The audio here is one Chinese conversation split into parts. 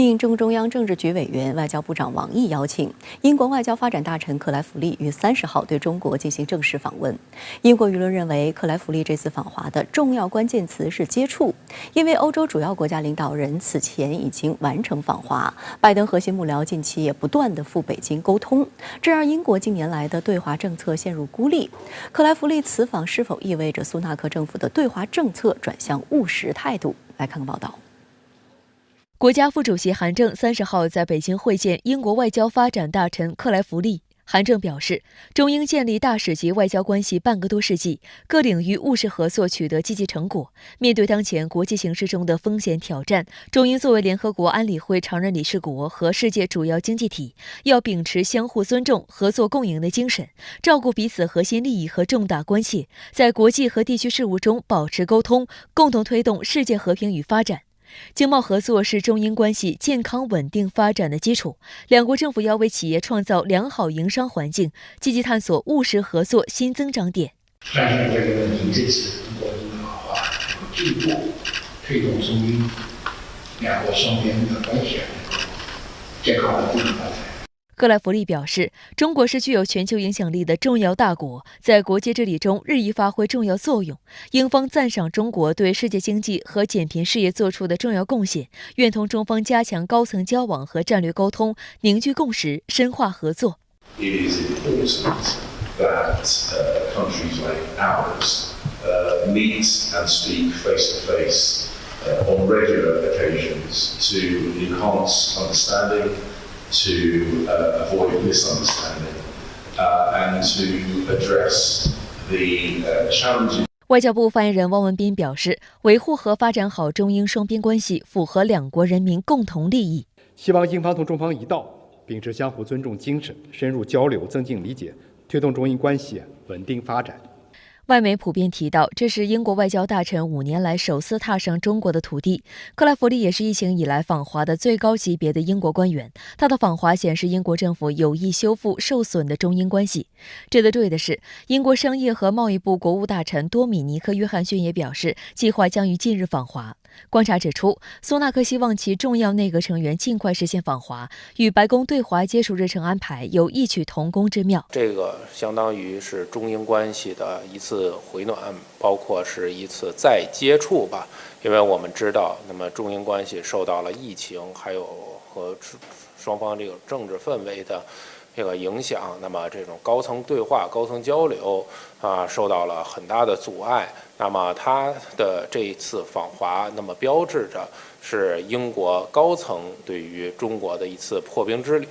应中央政治局委员、外交部长王毅邀请，英国外交发展大臣克莱弗利于30号对中国进行正式访问。英国舆论认为，克莱弗利这次访华的重要关键词是接触，因为欧洲主要国家领导人此前已经完成访华，拜登核心幕僚近期也不断地赴北京沟通，这让英国近年来的对华政策陷入孤立。克莱弗利此访是否意味着苏纳克政府的对华政策转向务实态度？来看看报道。国家副主席韩正30号在北京会见英国外交发展大臣克莱弗利。韩正表示，中英建立大使级外交关系半个多世纪，各领域务实合作取得积极成果。面对当前国际形势中的风险挑战，中英作为联合国安理会常任理事国和世界主要经济体，要秉持相互尊重、合作共赢的精神，照顾彼此核心利益和重大关切，在国际和地区事务中保持沟通，共同推动世界和平与发展。经贸合作是中英关系健康稳定发展的基础，两国政府要为企业创造良好营商环境，积极探索务实合作新增长点。但是这个问题，这次中国英好啊，进一步推动中英两国双边的关系健康稳定发展。克莱弗利表示，中国是具有全球影响力的重要大国，在国际治理中日益发挥重要作用。英方赞赏中国对世界经济和减贫事业做出的重要贡献，愿同中方加强高层交往和战略沟通，凝聚共识，深化合作。It is important that countries like ours meet and speak face to face on regular occasions to enhance understanding.To avoid misunderstanding and to address the challenges. 外交部发言人汪文斌表示，维护和发展好中英双边关系符合两国人民共同利益。希望英方同中方一道，秉持相互尊重精神，深入交流，增进理解，推动中英关系稳定发展。外媒普遍提到，这是英国外交大臣5年来首次踏上中国的土地。克莱弗利也是疫情以来访华的最高级别的英国官员。他的访华显示英国政府有意修复受损的中英关系。值得注意的是，英国商业和贸易部国务大臣多米尼克·约翰逊也表示，计划将于近日访华。观察指出，苏纳克希望其重要内阁成员尽快实现访华，与白宫对华接触日程安排有异曲同工之妙。这个相当于是中英关系的一次回暖，包括是一次再接触吧。因为我们知道，那么中英关系受到了疫情还有和双方这个政治氛围的这个影响，那么这种高层对话、高层交流受到了很大的阻碍。那么他的这一次访华，那么标志着是英国高层对于中国的一次破冰之旅。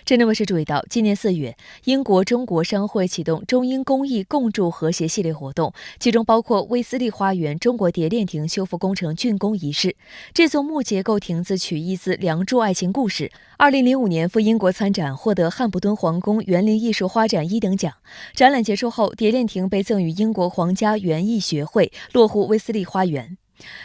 郑州卫视注意到，今年4月，英国中国商会启动中英公益共筑和谐系列活动，其中包括威斯利花园中国蝶恋亭修复工程竣工仪式。这座木结构亭子取意自《梁祝爱情故事》，2005年赴英国参展，获得汉普顿皇宫园林艺术花展1等奖。展览结束后，蝶恋亭被赠予英国皇家园艺学会，落户威斯利花园。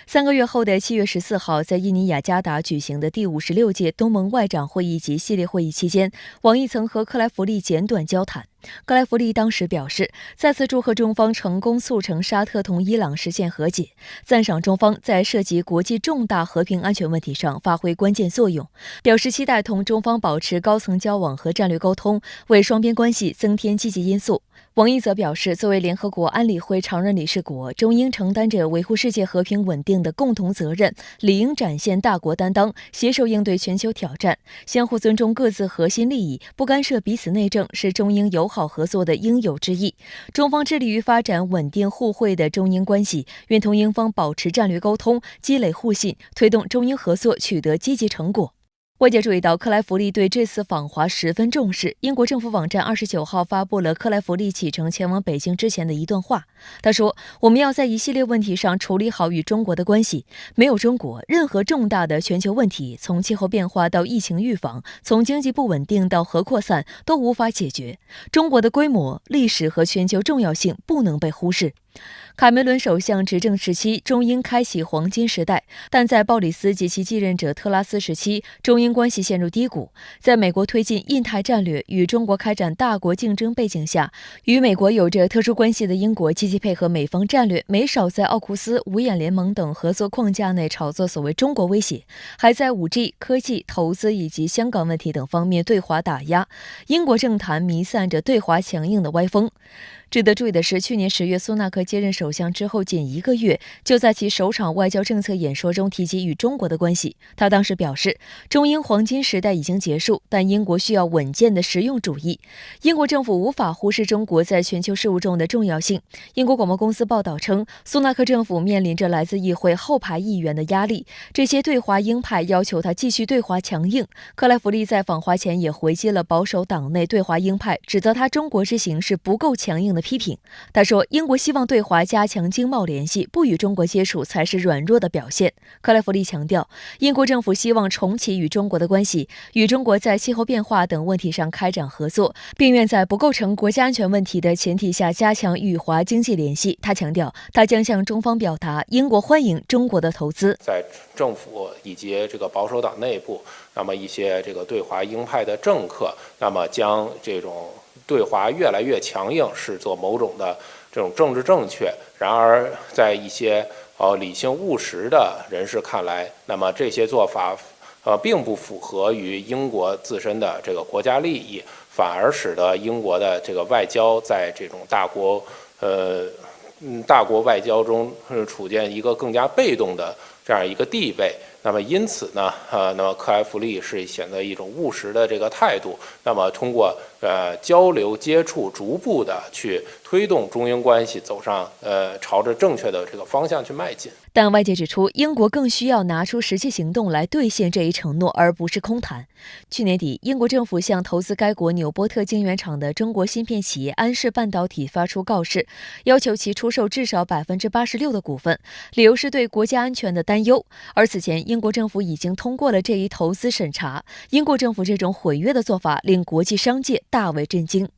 3个月后的7月14号，在印尼雅加达举行的第56届东盟外长会议及系列会议期间，王毅曾和克莱弗利简短交谈。克莱弗利当时表示，再次祝贺中方成功促成沙特同伊朗实现和解，赞赏中方在涉及国际重大和平安全问题上发挥关键作用，表示期待同中方保持高层交往和战略沟通，为双边关系增添积极因素。王毅则表示，作为联合国安理会常任理事国，中英承担着维护世界和平稳定的共同责任，理应展现大国担当，携手应对全球挑战，相互尊重各自核心利益，不干涉彼此内政，是中英友好合作的应有之义。中方致力于发展稳定互惠的中英关系，愿同英方保持战略沟通，积累互信，推动中英合作取得积极成果。外界注意到，克莱弗利对这次访华十分重视。英国政府网站29号发布了克莱弗利启程前往北京之前的一段话。他说：“我们要在一系列问题上处理好与中国的关系。没有中国，任何重大的全球问题，从气候变化到疫情预防，从经济不稳定到核扩散，都无法解决。中国的规模、历史和全球重要性不能被忽视。”卡梅伦首相执政时期，中英开启黄金时代，但在鲍里斯及其继任者特拉斯时期，中英关系陷入低谷。在美国推进印太战略与中国开展大国竞争背景下，与美国有着特殊关系的英国积极配合美方战略，没少在奥库斯、五眼联盟等合作框架内炒作所谓中国威胁，还在 5G、科技、投资以及香港问题等方面对华打压。英国政坛弥散着对华强硬的歪风。值得注意的是，去年10月苏纳克接任首相之后仅1个月，就在其首场外交政策演说中提及与中国的关系。他当时表示，中英黄金时代已经结束，但英国需要稳健的实用主义。英国政府无法忽视中国在全球事务中的重要性。英国广播公司报道称，苏纳克政府面临着来自议会后排议员的压力，这些对华鹰派要求他继续对华强硬。克莱弗利在访华前也回击了保守党内对华鹰派，指责他中国之行是不够强硬的批评。他说，英国希望对华加强经贸联系，不与中国接触才是软弱的表现。克莱弗利强调，英国政府希望重启与中国的关系，与中国在气候变化等问题上开展合作，并愿在不构成国家安全问题的前提下加强与华经济联系。他强调，他将向中方表达英国欢迎中国的投资。在政府以及这个保守党内部，那么一些这个对华鹰派的政客，那么将这种对华越来越强硬视作某种的这种政治正确。然而，在一些理性务实的人士看来，那么这些做法并不符合于英国自身的这个国家利益，反而使得英国的这个外交在这种大国外交中处见一个更加被动的这样一个地位。那么因此呢，那么克莱弗利是选择一种务实的这个态度，那么通过交流接触，逐步的去推动中英关系走上朝着正确的这个方向去迈进。但外界指出，英国更需要拿出实际行动来兑现这一承诺，而不是空谈。去年底，英国政府向投资该国纽波特晶圆厂的中国芯片企业安氏半导体发出告示，要求其出售至少86%的股份，理由是对国家安全的担忧。而此前，英国政府已经通过了这一投资审查。英国政府这种毁约的做法令国际商界大为震惊。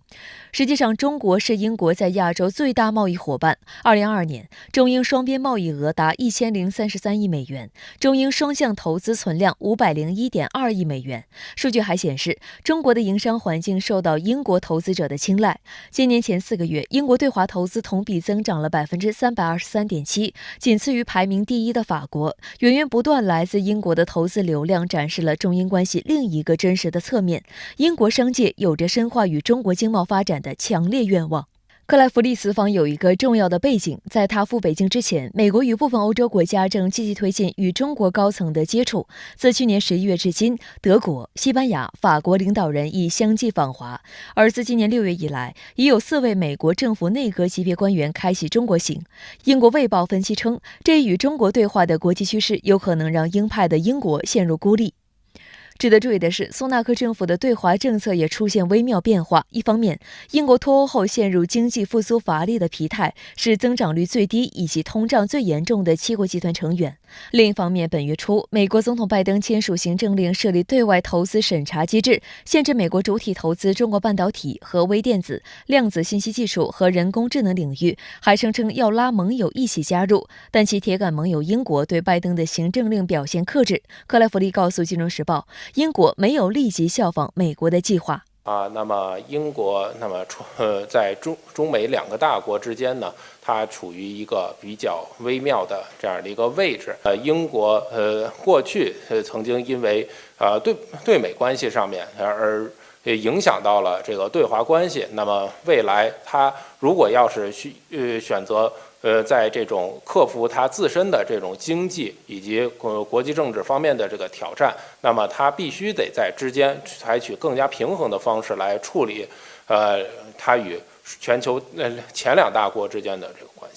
实际上，中国是英国在亚洲最大贸易伙伴。2022年，中英双边贸易额达1033亿美元，中英双向投资存量501.2亿美元。数据还显示，中国的营商环境受到英国投资者的青睐。今年前4个月，英国对华投资同比增长了323.7%，仅次于排名第1的法国。源源不断来自英国的投资流量展示了中英关系另一个真实的侧面。英国商界有着深化与中国经贸发展的强烈愿望。克莱弗利此访有一个重要的背景，在他赴北京之前，美国与部分欧洲国家正积极推进与中国高层的接触。自去年11月至今，德国、西班牙、法国领导人已相继访华，而自今年6月以来，已有4位美国政府内阁级别官员开启中国行。英国卫报分析称，这一与中国对话的国际趋势有可能让鹰派的英国陷入孤立。值得注意的是，苏纳克政府的对华政策也出现微妙变化。一方面，英国脱欧后陷入经济复苏乏力的疲态，是增长率最低以及通胀最严重的7国集团成员。另一方面，本月初，美国总统拜登签署行政令，设立对外投资审查机制，限制美国主体投资中国半导体和微电子、量子信息技术和人工智能领域，还声称要拉盟友一起加入。但其铁杆盟友英国对拜登的行政令表现克制。克莱弗利告诉《金融时报》，英国没有立即效仿美国的计划。那么英国，在中美2个大国之间呢，它处于一个比较微妙的这样的一个位置。英国过去曾经因为对美关系上面而影响到了这个对华关系。那么未来它如果要是选择在这种克服它自身的这种经济以及国际政治方面的这个挑战，那么它必须得在之间采取更加平衡的方式来处理它与全球前2大国之间的这个关系。